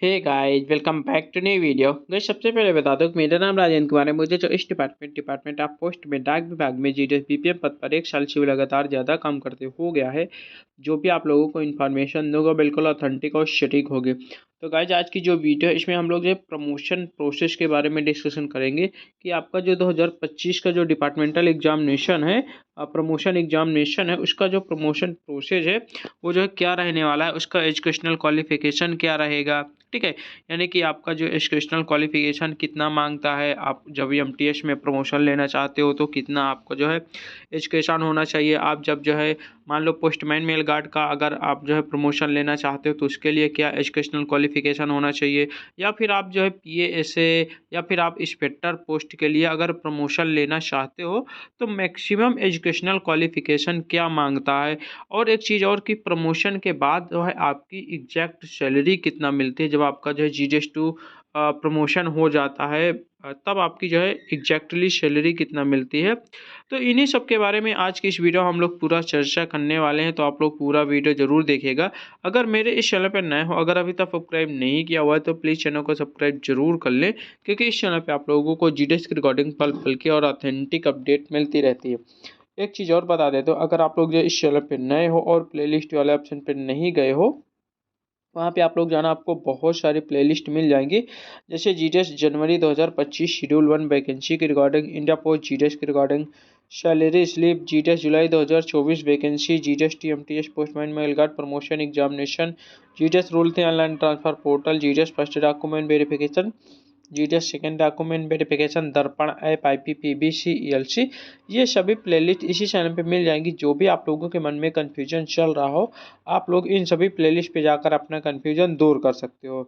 Hey guys, welcome back to new video. Guys, सबसे पहले बता दूं कि मेरा नाम राजेंद्र कुमार है। मुझे जो इस डिपार्टमेंट ऑफ पोस्ट में डाक विभाग में जीडीएस बीपीएम पद पर 1 साल से भी लगातार ज़्यादा काम करते हो गया है। जो भी आप लोगों को इन्फॉर्मेशन दूंगा बिल्कुल ऑथेंटिक और सटीक होगी। तो गाइस, आज की जो वीडियो है इसमें हम लोग जो प्रमोशन प्रोसेस के बारे में डिस्कशन करेंगे कि आपका जो 2025 का जो डिपार्टमेंटल एग्जामिनेशन है, प्रमोशन एग्जामिनेशन है, उसका जो प्रमोशन प्रोसेस है वो जो है क्या रहने वाला है, उसका एजुकेशनल क्वालिफिकेशन क्या रहेगा। ठीक है, यानी कि आपका जो एजुकेशनल क्वालिफिकेशन कितना मांगता है, आप जब एमटीएस में प्रमोशन लेना चाहते हो तो कितना आपको जो है एजुकेशन होना चाहिए। आप जब जो है मान लो पोस्टमैन मेल गार्ड का अगर आप जो है प्रमोशन लेना चाहते हो तो उसके लिए क्या एजुकेशनल क्वालिफिकेशन होना चाहिए, या फिर आप जो है पीएएसए या फिर आप इंस्पेक्टर पोस्ट के लिए अगर प्रमोशन लेना चाहते हो तो मैक्सिमम एजुकेशनल क्वालिफिकेशन क्या मांगता है। और एक चीज़ और कि प्रमोशन के बाद जो है आपकी एग्जैक्ट सैलरी कितना मिलती है। जब आपका जो है जीडीएस टू प्रमोशन हो जाता है तब आपकी जो है एग्जैक्टली सैलरी कितना मिलती है। तो इन्हीं सब के बारे में आज की इस वीडियो हम लोग पूरा चर्चा करने वाले हैं, तो आप लोग पूरा वीडियो ज़रूर देखिएगा। अगर मेरे इस चैनल पर नए हो, अगर अभी तक सब्सक्राइब नहीं किया हुआ है तो प्लीज़ चैनल को सब्सक्राइब जरूर कर लें, क्योंकि इस चैनल पर आप लोगों को जीडीएस की रिकॉर्डिंग पल पल की और ऑथेंटिक अपडेट मिलती रहती है। एक चीज़ और बता देते हो, अगर आप लोग जो इस चैनल पे नए हो और प्लेलिस्ट वाले ऑप्शन पे नहीं गए हो, वहाँ पे आप लोग जाना, आपको बहुत सारी प्लेलिस्ट मिल जाएंगी। जैसे जीडीएस जनवरी 2025 शेड्यूल 1 वैकेंसी की रिगार्डिंग, इंडिया पोस्ट जीडीएस की रिगार्डिंग, सैलरी स्लिप जीडीएस जुलाई 2024 vacancy, GDS TMTS postman mail guard promotion examination, GDS rule थे online transfer portal, GDS first document verification, GDS second document verification, Darpan app, IPPBC, ELC, ये सभी playlist इसी channel पे मिल जाएंगी। जो भी आप लोगों के मन में कन्फ्यूजन चल रहा हो, आप लोग इन सभी प्लेलिस्ट पे जाकर अपना कन्फ्यूजन दूर कर सकते हो।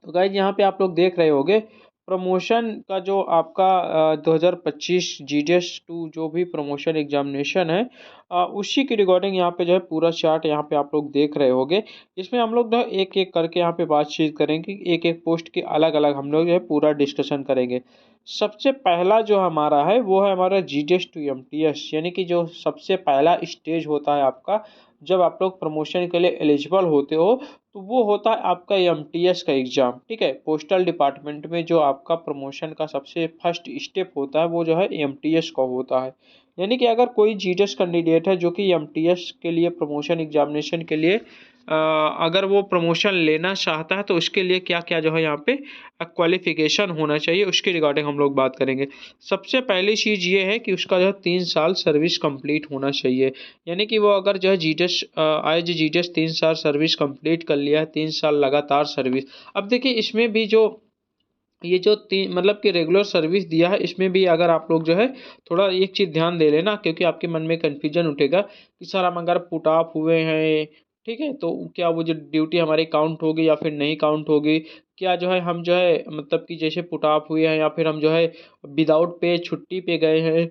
तो गाइज, यहाँ पे आप लोग देख रहे होंगे प्रमोशन का जो आपका 2025 जीडीएस टू जो भी प्रमोशन एग्जामिनेशन है, उसी की रिकॉर्डिंग यहाँ पे जो है पूरा चार्ट यहाँ पे आप लोग देख रहे होंगे। इसमें हम लोग जो एक एक करके यहाँ पे बातचीत करेंगे, एक एक पोस्ट की अलग अलग हम लोग जो है पूरा डिस्कशन करेंगे। सबसे पहला जो हमारा है वो है हमारा जीडीएस टू एमटीएस, यानी कि जो सबसे पहला स्टेज होता है आपका जब आप लोग प्रमोशन के लिए एलिजिबल होते हो, तो वो होता है आपका एमटीएस का एग्ज़ाम। ठीक है, पोस्टल डिपार्टमेंट में जो आपका प्रमोशन का सबसे फर्स्ट स्टेप होता है वो जो है एमटीएस का होता है। यानी कि अगर कोई जीडीएस कैंडिडेट है जो कि एमटीएस के लिए प्रमोशन एग्जामिनेशन के लिए अगर वो प्रमोशन लेना चाहता है तो उसके लिए क्या क्या जो है यहाँ पे क्वालिफिकेशन होना चाहिए, उसके रिगार्डिंग हम लोग बात करेंगे। सबसे पहली चीज़ ये है कि उसका जो है 3 साल सर्विस कंप्लीट होना चाहिए। यानी कि वो अगर जो है जीडीएस आज जीडीएस 3 साल सर्विस कंप्लीट कर लिया है, 3 साल लगातार सर्विस। अब देखिए इसमें भी जो ये जो तीन मतलब कि रेगुलर सर्विस दिया है, इसमें भी अगर आप लोग जो है थोड़ा एक चीज़ ध्यान दे लेना, क्योंकि आपके मन में कन्फ्यूजन उठेगा कि सर हम अगर पुट ऑफ हुए हैं, ठीक है, तो क्या वो जो ड्यूटी हमारी काउंट होगी या फिर नहीं काउंट होगी। क्या जो है हम जो है मतलब कि जैसे पुट ऑफ हुए हैं या फिर हम जो है विदाउट पे छुट्टी पे गए हैं,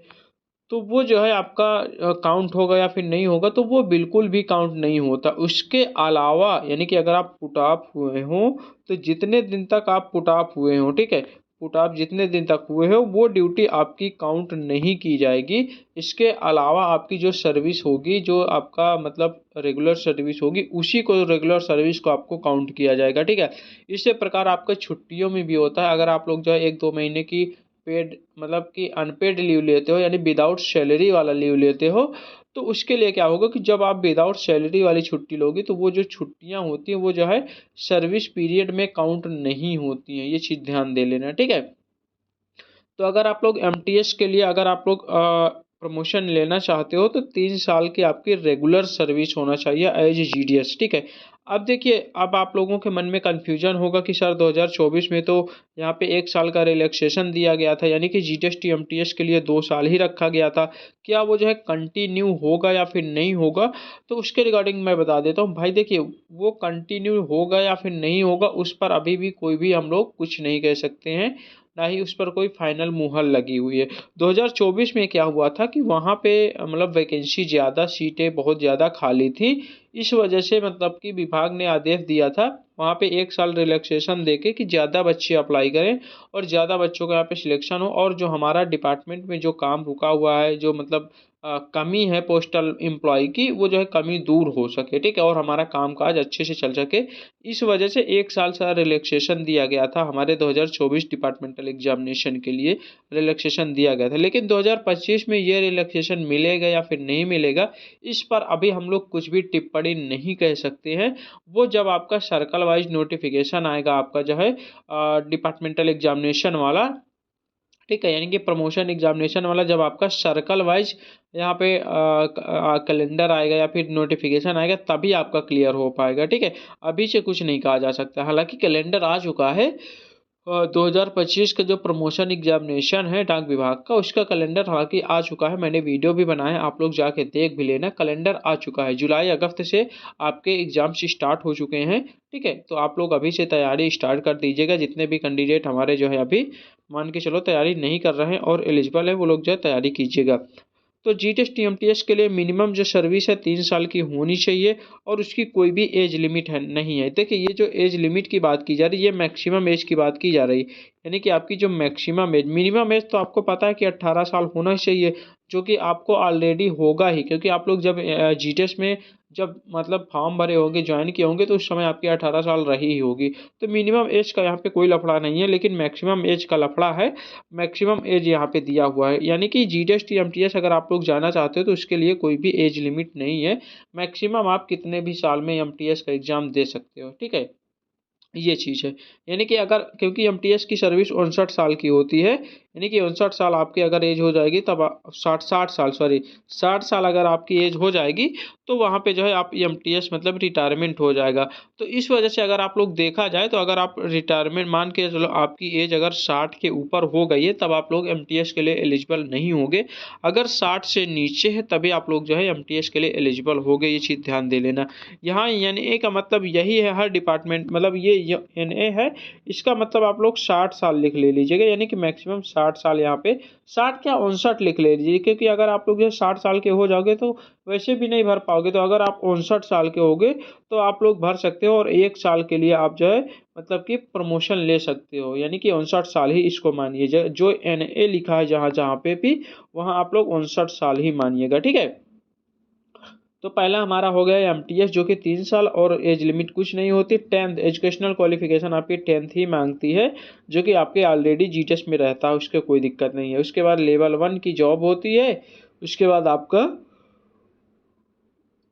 तो वो जो है आपका काउंट होगा या फिर नहीं होगा। तो वो बिल्कुल भी काउंट नहीं होता। उसके अलावा यानी कि अगर आप पुट ऑफ हुए हों तो जितने दिन तक आप पुट ऑफ हुए हों, ठीक है, पुट ऑफ जितने दिन तक हुए हो वो ड्यूटी आपकी काउंट नहीं की जाएगी। इसके अलावा आपकी जो सर्विस होगी, जो आपका मतलब रेगुलर सर्विस होगी, उसी को रेगुलर सर्विस को आपको काउंट किया जाएगा। ठीक है, इसी प्रकार आपका छुट्टियों में भी होता है। अगर आप लोग जो है 1-2 महीने की पेड मतलब कि अनपेड लीव लेते हो, यानी विदाउट सैलरी वाला लीव लेते हो, तो उसके लिए क्या होगा कि जब आप विदाउट सैलरी वाली छुट्टी लोगे तो वो जो छुट्टियां होती हैं वो जो है सर्विस पीरियड में काउंट नहीं होती हैं। ये चीज़ ध्यान दे लेना, ठीक है। तो अगर आप लोग एमटीएस के लिए अगर आप लोग प्रमोशन लेना चाहते हो तो 3 साल की आपकी रेगुलर सर्विस होना चाहिए एज जीडीएस। ठीक है, अब देखिए, अब आप लोगों के मन में कन्फ्यूजन होगा कि सर 2024 में तो यहाँ पे 1 साल का रिलैक्सेशन दिया गया था, यानी कि जीडीएस टी एमटीएस के लिए 2 साल ही रखा गया था। क्या वो जो है कंटिन्यू होगा या फिर नहीं होगा? तो उसके रिगार्डिंग मैं बता देता हूँ भाई। देखिए, वो कंटिन्यू होगा या फिर नहीं होगा उस पर अभी भी कोई भी हम लोग कुछ नहीं कह सकते हैं, ना ही उस पर कोई फाइनल मुहर लगी हुई है। 2024 में क्या हुआ था कि वहाँ पे मतलब वैकेंसी ज़्यादा, सीटें बहुत ज़्यादा खाली थी। इस वजह से मतलब कि विभाग ने आदेश दिया था वहाँ पे 1 साल रिलैक्सेशन देके कि ज़्यादा बच्चे अप्लाई करें और ज़्यादा बच्चों का यहाँ पे सिलेक्शन हो, और जो हमारा डिपार्टमेंट में जो काम रुका हुआ है, जो मतलब कमी है पोस्टल एम्प्लॉय की, वो जो है कमी दूर हो सके, ठीक है, और हमारा कामकाज अच्छे से चल सके। इस वजह से 1 साल का रिलैक्सेशन दिया गया था हमारे 2024 डिपार्टमेंटल एग्जामिनेशन के लिए, रिलैक्सेशन दिया गया था। लेकिन 2025 में ये रिलैक्सेशन मिलेगा या फिर नहीं मिलेगा, इस पर अभी हम लोग कुछ भी टिप्पणी नहीं कह सकते हैं। वो जब आपका सर्कल वाइज नोटिफिकेशन आएगा, आपका जो है डिपार्टमेंटल एग्जामिनेशन वाला, ठीक है, यानी कि प्रमोशन एग्जामिनेशन वाला, जब आपका सर्कल वाइज यहाँ पे कैलेंडर आएगा या फिर नोटिफिकेशन आएगा, तभी आपका क्लियर हो पाएगा, ठीक है। अभी से कुछ नहीं कहा जा सकता। हालांकि कैलेंडर आ चुका है, 2025 का जो प्रमोशन एग्जामिनेशन है डाक विभाग का, उसका कैलेंडर हालांकि आ चुका है। मैंने वीडियो भी बनाया, आप लोग जाके देख भी लेना। कैलेंडर आ चुका है, जुलाई अगस्त से आपके एग्जाम्स स्टार्ट हो चुके हैं, ठीक है। तो आप लोग अभी से तैयारी स्टार्ट कर दीजिएगा। जितने भी कैंडिडेट हमारे जो है अभी मान के चलो तैयारी नहीं कर रहे हैं और एलिजिबल है, वो लोग जो है तैयारी कीजिएगा। तो जीटीएस टीएमटीएस के लिए मिनिमम जो सर्विस है 3 साल की होनी चाहिए, और उसकी कोई भी एज लिमिट है नहीं है। देखिए, ये जो एज लिमिट की बात की जा रही है, ये मैक्सिमम एज की बात की जा रही है, यानी कि आपकी जो मैक्सिमम एज, मिनिमम एज तो आपको पता है कि 18 साल होना चाहिए, जो कि आपको ऑलरेडी होगा ही, क्योंकि आप लोग जब जीटीएस में जब मतलब फॉर्म भरे होंगे, ज्वाइन किए होंगे, तो उस समय आपकी 18 साल रही ही होगी। तो मिनिमम एज का यहाँ पे कोई लफड़ा नहीं है, लेकिन मैक्सिमम एज का लफड़ा है। मैक्सिमम एज यहाँ पे दिया हुआ है, यानी कि जीटीएस टीएमटीएस अगर आप लोग जाना चाहते हो तो उसके लिए कोई भी एज लिमिट नहीं है। मैक्सिमम आप कितने भी साल में एमटीएस का एग्ज़ाम दे सकते हो, ठीक है। ये चीज़ है, यानी कि अगर, क्योंकि एमटीएस की सर्विस 59 साल की होती है, यानी कि 59 साल आपकी अगर एज हो जाएगी, तब 60 साल अगर आपकी एज हो जाएगी, तो वहाँ पे जो है आप एमटीएस मतलब रिटायरमेंट हो जाएगा। तो इस वजह से अगर आप लोग देखा जाए, तो अगर आप रिटायरमेंट मान के चलो, आपकी एज अगर 60 के ऊपर हो गई है, तब आप लोग एमटीएस के लिए एलिजिबल नहीं होंगे। अगर 60 से नीचे है, तभी आप लोग जो है एमटीएस के लिए एलिजिबल हो गए। ये चीज़ ध्यान दे लेना। यहाँ एनए का मतलब यही है, हर डिपार्टमेंट मतलब ये एनए है, इसका मतलब आप लोग 60 साल लिख ले लीजिएगा, यानी कि मैक्सिमम 60 साल, यहाँ पे 60 क्या 59 लिख ले लीजिए, क्योंकि अगर आप लोग जो 60 साल के हो जाओगे तो वैसे भी नहीं भर पाओगे। तो अगर आप 59 साल के होगे तो आप लोग भर सकते हो, और 1 साल के लिए आप जो है मतलब कि प्रमोशन ले सकते हो, यानी कि 59 साल ही इसको मानिए। जो एनए लिखा है जहाँ जहाँ पे भी, वहाँ आप लोग 59 साल ही मानिएगा, ठीक है। तो पहला हमारा हो गया एमटीएस, जो कि 3 साल, और एज लिमिट कुछ नहीं होती। 10th एजुकेशनल क्वालिफिकेशन आपकी 10th ही मांगती है, जो कि आपके ऑलरेडी जीटीएस में रहता है, उसके कोई दिक्कत नहीं है। उसके बाद लेवल 1 की जॉब होती है। उसके बाद आपका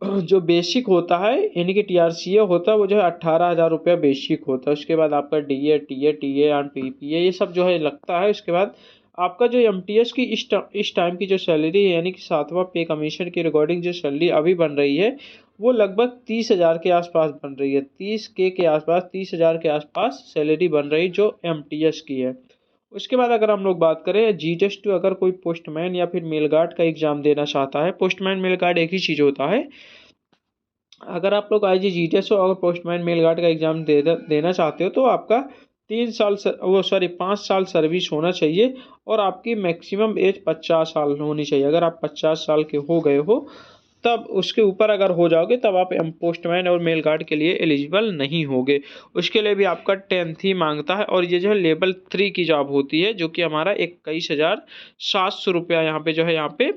जो बेसिक होता है, यानी कि टीआरसीए होता है, वो जो है 18,000 रुपया बेसिक होता है। उसके बाद आपका डीए टीए एंड पीपीए ये सब जो है लगता है। उसके बाद आपका जो एमटीएस की इस टाइम की जो सैलरी है, यानी कि 7वां पे कमीशन के रिकॉर्डिंग जो सैलरी अभी बन रही है, वो लगभग 30,000 के आसपास बन रही है। 30K के आसपास, 30,000 के आसपास सैलरी बन रही जो एमटीएस की है। उसके बाद अगर हम लोग बात करें जीटीएस टू, अगर कोई पोस्टमैन या फिर मेल गार्ड का एग्जाम देना चाहता है, पोस्टमैन मेल गार्ड एक ही चीज़ होता है। अगर आप लोग आईजीजीटीएस हो और पोस्टमैन मेल गार्ड का एग्ज़ाम देना चाहते हो, तो आपका 5 साल सर्विस होना चाहिए, और आपकी मैक्सिमम एज 50 साल होनी चाहिए। अगर आप 50 साल के हो गए हो, तब उसके ऊपर अगर हो जाओगे, तब आप पोस्टमैन और मेल गार्ड के लिए एलिजिबल नहीं होगे। उसके लिए भी आपका 10th ही मांगता है। और ये जो है लेवल 3 की जॉब होती है, जो कि हमारा 21,700 रुपया यहाँ पे जो है, यहाँ पे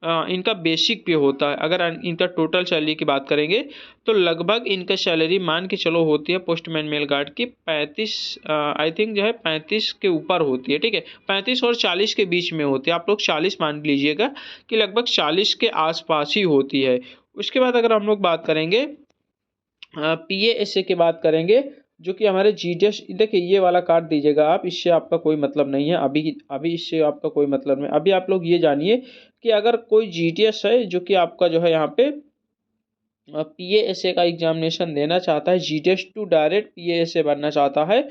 इनका बेसिक पे होता है। अगर इनका टोटल सैलरी की बात करेंगे, तो लगभग इनका सैलरी मान के चलो होती है पोस्टमैन मेल गार्ड की 35, आई थिंक जो है 35 के ऊपर होती है, ठीक है। 35 और 40 के बीच में होती है। आप लोग 40 मान लीजिएगा कि लगभग 40 के आसपास ही होती है। उसके बाद अगर हम लोग बात करेंगे पीएएसए की बात करेंगे, जो कि हमारे जीटीएस, देखिए ये वाला काट दीजिएगा आप, इससे आपका कोई मतलब नहीं है। अभी अभी इससे आपका कोई मतलब नहीं। अभी आप लोग ये जानिए कि अगर कोई जीटीएस है, जो कि आपका जो है यहाँ पे पीएएसए का एग्जामिनेशन देना चाहता है, जीटीएस टू डायरेक्ट पीएएसए बनना चाहता है,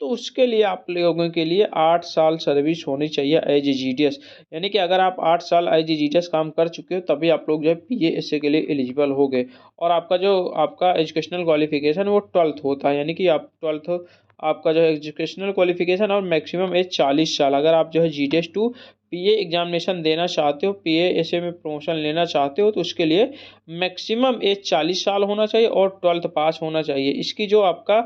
तो उसके लिए आप लोगों के लिए 8 साल सर्विस होनी चाहिए एज ए जीटीएस। यानी कि अगर आप 8 साल एज ए जीटीएस काम कर चुके हो, तभी आप लोग जो है पीएएसए के लिए एलिजिबल हो गए। और आपका एजुकेशनल क्वालिफिकेशन वो 12th होता है, यानी कि आप 12th आपका जो है एजुकेशनल क्वालिफिकेशन, और मैक्सिमम एज 40 साल। अगर आप जो है जीटीएस टू पीए एग्जामिनेशन देना चाहते हो, पीएएसए में प्रमोशन लेना चाहते हो, तो उसके लिए मैक्सिमम एज 40 साल होना चाहिए और 12th पास होना चाहिए। इसकी जो आपका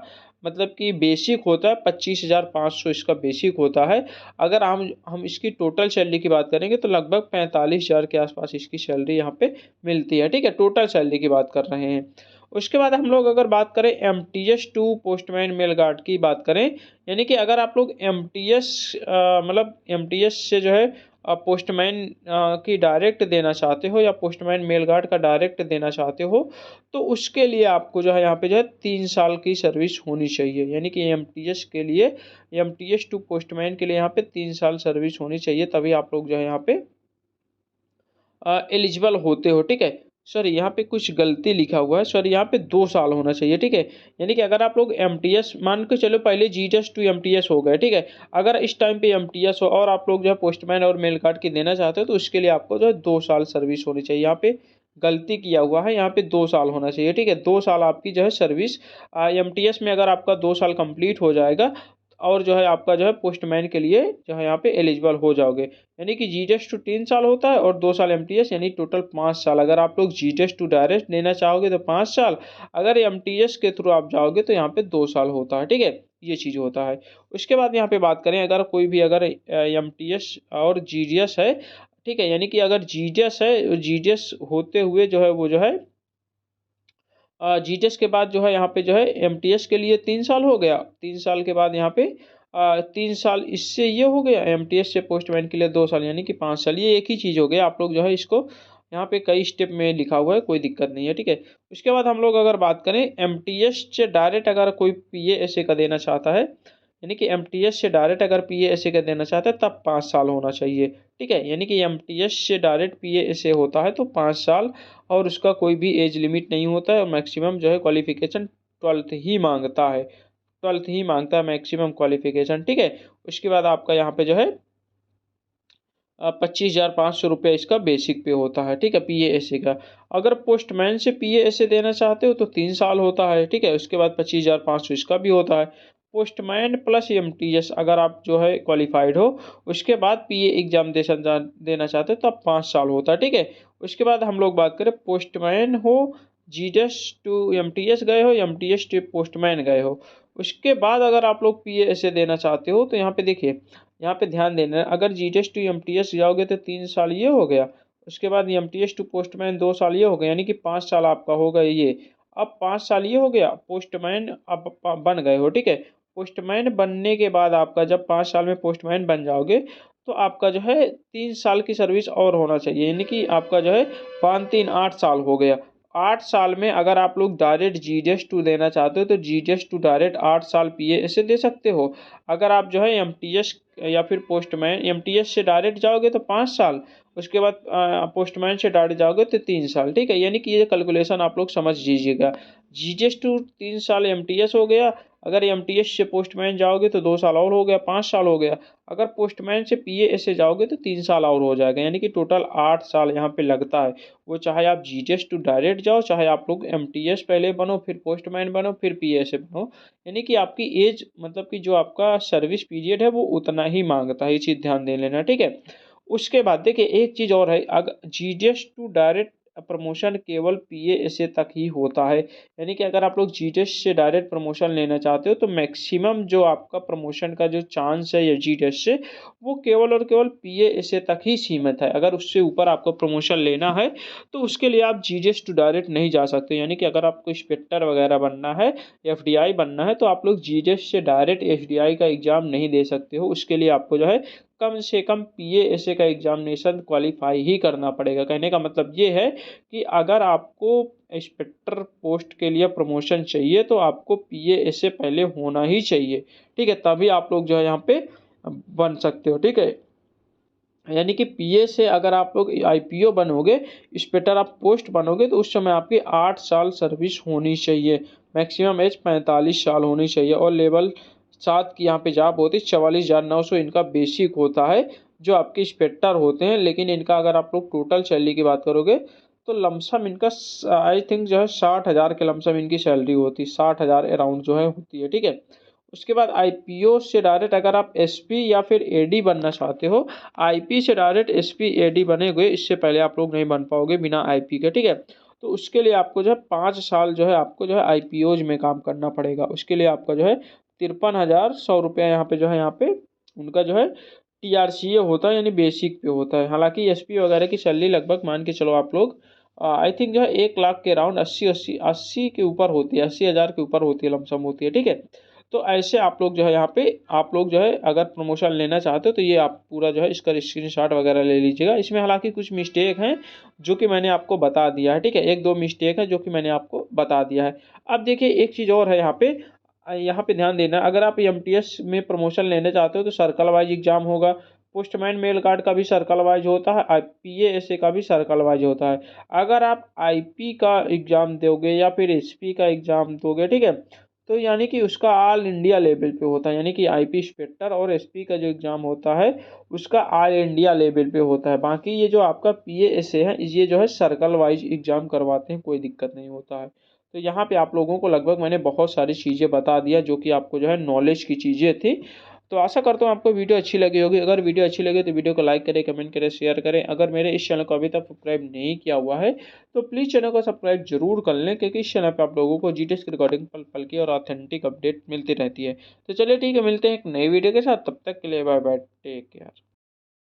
मतलब कि बेसिक होता है 25,500 इसका बेसिक होता है। अगर हम इसकी टोटल सैलरी की बात करेंगे तो लगभग 45,000 के आसपास इसकी सैलरी यहाँ पे मिलती है, ठीक है, टोटल सैलरी की बात कर रहे हैं। उसके बाद हम लोग अगर बात करें MTS to postman mail guard की बात करें, यानी कि अगर आप लोग MTS मतलब MTS से जो है पोस्टमैन की डायरेक्ट देना चाहते हो या पोस्टमैन मेल गार्ड का डायरेक्ट देना चाहते हो, तो उसके लिए आपको जो है यहाँ पे जो है 3 साल की सर्विस होनी चाहिए। यानी कि MTS के लिए, MTS टू पोस्टमैन के लिए यहाँ पे 3 साल सर्विस होनी चाहिए, तभी आप लोग जो है यहाँ पे एलिजिबल होते हो, ठीक है। सॉरी, यहाँ पे कुछ गलती लिखा हुआ है, सॉरी, यहाँ पे 2 साल होना चाहिए, ठीक है। यानी कि अगर आप लोग MTS मान के चलो, पहले GTS टू MTS हो गए, ठीक है। अगर इस टाइम पे MTS हो और आप लोग जो है पोस्टमैन और मेल गार्ड की देना चाहते हो, तो उसके लिए आपको जो है 2 साल सर्विस होनी चाहिए। यहाँ पे गलती किया हुआ है, यहाँ पे 2 साल होना चाहिए, ठीक है। 2 साल आपकी जो है सर्विस MTS में अगर आपका 2 साल कंप्लीट हो जाएगा और जो है आपका जो है पोस्टमैन के लिए जो है यहाँ पे एलिजिबल हो जाओगे। यानी कि GTS टू 3 साल होता है और 2 साल MTS, यानी टोटल 5 साल। अगर आप लोग GTS टू डायरेक्ट लेना चाहोगे तो 5 साल, अगर MTS के थ्रू आप जाओगे तो यहाँ पे 2 साल होता है, ठीक है। ये चीज़ होता है। उसके बाद यहाँ पे बात करें, अगर कोई भी अगर MTS और GDS है, ठीक है, यानी कि अगर GDS है, GDS होते हुए जो है वो जो है GTS के बाद जो है यहाँ पे जो है MTS के लिए 3 साल हो गया। 3 साल के बाद यहाँ पे 3 साल इससे ये हो गया, MTS से पोस्टमैन के लिए 2 साल, यानी कि 5 साल। ये एक ही चीज़ हो गया। आप लोग जो है इसको यहाँ पे कई स्टेप में लिखा हुआ है, कोई दिक्कत नहीं है, ठीक है। उसके बाद हम लोग अगर बात करें MTS से डायरेक्ट अगर कोई PA का देना चाहता है, यानी कि MTS से डायरेक्ट अगर PA का देना चाहता है तब 5 साल होना चाहिए, ठीक है। यानी कि MTS से डायरेक्ट PA होता है तो 5 साल, और उसका कोई भी एज लिमिट नहीं होता है, और मैक्सिमम जो है क्वालिफिकेशन 12th ही मांगता है, 12th ही मांगता है मैक्सिमम क्वालिफिकेशन, ठीक है। उसके बाद आपका यहाँ पे जो है 25,500 इसका बेसिक पे होता है, ठीक है, PA का। अगर पोस्टमैन से PA देना चाहते हो तो 3 साल होता है, ठीक है। उसके बाद 25,500 इसका भी होता है। पोस्टमैन प्लस MTS अगर आप जो है क्वालिफाइड हो, उसके बाद PA एग्जामिनेशन देना चाहते हो तो अब 5 साल होता है, ठीक है। उसके बाद हम लोग बात करें, पोस्टमैन हो, GTS टू MTS गए हो, MTS टू पोस्टमैन गए हो, उसके बाद अगर आप लोग PA देना चाहते हो तो यहाँ पे देखिए, यहाँ पे ध्यान देना है। अगर GTS टू MTS जाओगे तो 3 साल ये हो गया, उसके बाद MTS टू पोस्टमैन 2 साल ये हो गया, यानी कि 5 साल आपका होगा ये। अब 5 साल ये हो गया, पोस्टमैन अब बन गए हो, ठीक है। पोस्टमैन बनने के बाद आपका जब 5 साल में पोस्टमैन बन जाओगे तो आपका जो है 3 साल की सर्विस और होना चाहिए, यानी कि आपका जो है 5 3 8 साल हो गया। 8 साल में अगर आप लोग डायरेक्ट GTS टू देना चाहते हो तो GTS टू डायरेक्ट 8 साल PA दे सकते हो। अगर आप जो है MTS या फिर पोस्टमैन, MTS से डायरेक्ट जाओगे तो 5 साल, उसके बाद पोस्टमैन से डायरेक्ट जाओगे तो 3 साल, ठीक है। यानी कि ये कैलकुलेशन आप लोग समझ लीजिएगा। GTS टू 3 साल MTS हो गया, अगर MTS से पोस्टमैन जाओगे तो 2 साल और हो गया, 5 साल हो गया। अगर पोस्टमैन से PA जाओगे तो 3 साल और हो जाएगा, यानी कि टोटल 8 साल यहाँ पे लगता है। वो चाहे आप GTS टू डायरेक्ट जाओ, चाहे आप लोग MTS पहले बनो फिर पोस्टमैन बनो फिर PA बनो, यानी कि आपकी एज मतलब कि जो आपका सर्विस पीरियड है वो उतना ही मांगता है। ये चीज़ ध्यान दे लेना, ठीक है। उसके बाद देखिए एक चीज़ और है, अगर GTS टू डायरेक्ट प्रमोशन केवल PA तक ही होता है, यानी कि अगर आप लोग GTS से डायरेक्ट प्रमोशन लेना चाहते हो तो मैक्सिमम जो आपका प्रमोशन का जो चांस है या GTS से, वो केवल और केवल PA तक ही सीमित है। अगर उससे ऊपर आपको प्रमोशन लेना है तो उसके लिए आप GTS टू डायरेक्ट नहीं जा सकते, यानी कि अगर आपको इंस्पेक्टर वगैरह बनना है, FDI बनना है, तो आप लोग GTS से डायरेक्ट FDI का एग्ज़ाम नहीं दे सकते हो। उसके लिए आपको जो है कम से कम PA का एग्जामिनेशन क्वालिफाई ही करना पड़ेगा। कहने का मतलब ये है कि अगर आपको इंस्पेक्टर पोस्ट के लिए प्रमोशन चाहिए तो आपको PA पहले होना ही चाहिए, ठीक है, तभी आप लोग जो है यहाँ पे बन सकते हो, ठीक है। यानी कि PA से अगर आप लोग IPO बनोगे, इंस्पेक्टर आप पोस्ट बनोगे, तो उस समय आपकी 8 साल सर्विस होनी चाहिए, मैक्सिमम एज 45 साल होनी चाहिए, और लेवल 7 की यहाँ पे जॉब होती है। 44,900 इनका बेसिक होता है जो आपके इंस्पेक्टर होते हैं। लेकिन इनका अगर आप लोग टोटल सैलरी की बात करोगे तो लमसम इनका आई थिंक जो है 60,000 के लमसम इनकी सैलरी होती है, 60,000 अराउंड जो है होती है, ठीक है। उसके बाद IPO से डायरेक्ट अगर आप SP या फिर AD बनना चाहते हो, IP से डायरेक्ट SP AD बनेगे, इससे पहले आप लोग नहीं बन पाओगे बिना IP के, ठीक है। तो उसके लिए आपको जो है 5 साल जो है आपको जो है IPOज में काम करना पड़ेगा। उसके लिए आपका जो है 53,100 रुपया यहाँ पे जो है यहाँ पे उनका जो है TRCA होता है, यानी बेसिक पे होता है। हालांकि SP वगैरह की सैलरी लगभग मान के चलो आप लोग आई थिंक जो है 1 लाख के अराउंड 80 के ऊपर होती है, 80,000 के ऊपर होती है, लमसम होती है, ठीक है। तो ऐसे आप लोग जो है यहाँ पे आप लोग जो है अगर प्रमोशन लेना चाहते हो तो ये आप पूरा जो है इसका स्क्रीनशॉट वगैरह ले लीजिएगा। इसमें हालांकि कुछ मिस्टेक हैं जो कि मैंने आपको बता दिया है, ठीक है, 1-2 मिस्टेक है जो कि मैंने आपको बता दिया है। अब देखिए एक चीज़ और है यहाँ पे ध्यान देना, अगर आप MTS में प्रमोशन लेने चाहते हो तो सर्कल वाइज एग्जाम होगा। पोस्टमैन मेल कार्ड का भी सर्कल वाइज होता है, PASA का भी सर्कल वाइज होता है। अगर आप IP का एग्ज़ाम दोगे या फिर SP का एग्ज़ाम दोगे, ठीक है, तो यानी कि उसका ऑल इंडिया लेवल पे होता है, यानी कि IP इंस्पेक्टर और SP का जो एग्ज़ाम होता है उसका ऑल इंडिया लेवल पे होता है। बाकी ये जो आपका PASA है ये जो है सर्कल वाइज एग्ज़ाम करवाते हैं, कोई दिक्कत नहीं होता है। तो यहाँ पे आप लोगों को लगभग मैंने बहुत सारी चीज़ें बता दिया जो कि आपको जो है नॉलेज की चीज़ें थी। तो आशा करता हूँ आपको वीडियो अच्छी लगी होगी। अगर वीडियो अच्छी लगे तो वीडियो को लाइक करें, कमेंट करें, शेयर करें। अगर मेरे इस चैनल को अभी तक सब्सक्राइब नहीं किया हुआ है तो प्लीज़ चैनल को सब्सक्राइब जरूर कर लें, क्योंकि इस चैनल पर आप लोगों को GTS की रिकॉर्डिंग पल पल की और ऑथेंटिक अपडेट मिलती रहती है। तो चलिए ठीक है, मिलते हैं एक नई वीडियो के साथ, तब तक के लिए बाय बाय, टेक केयर।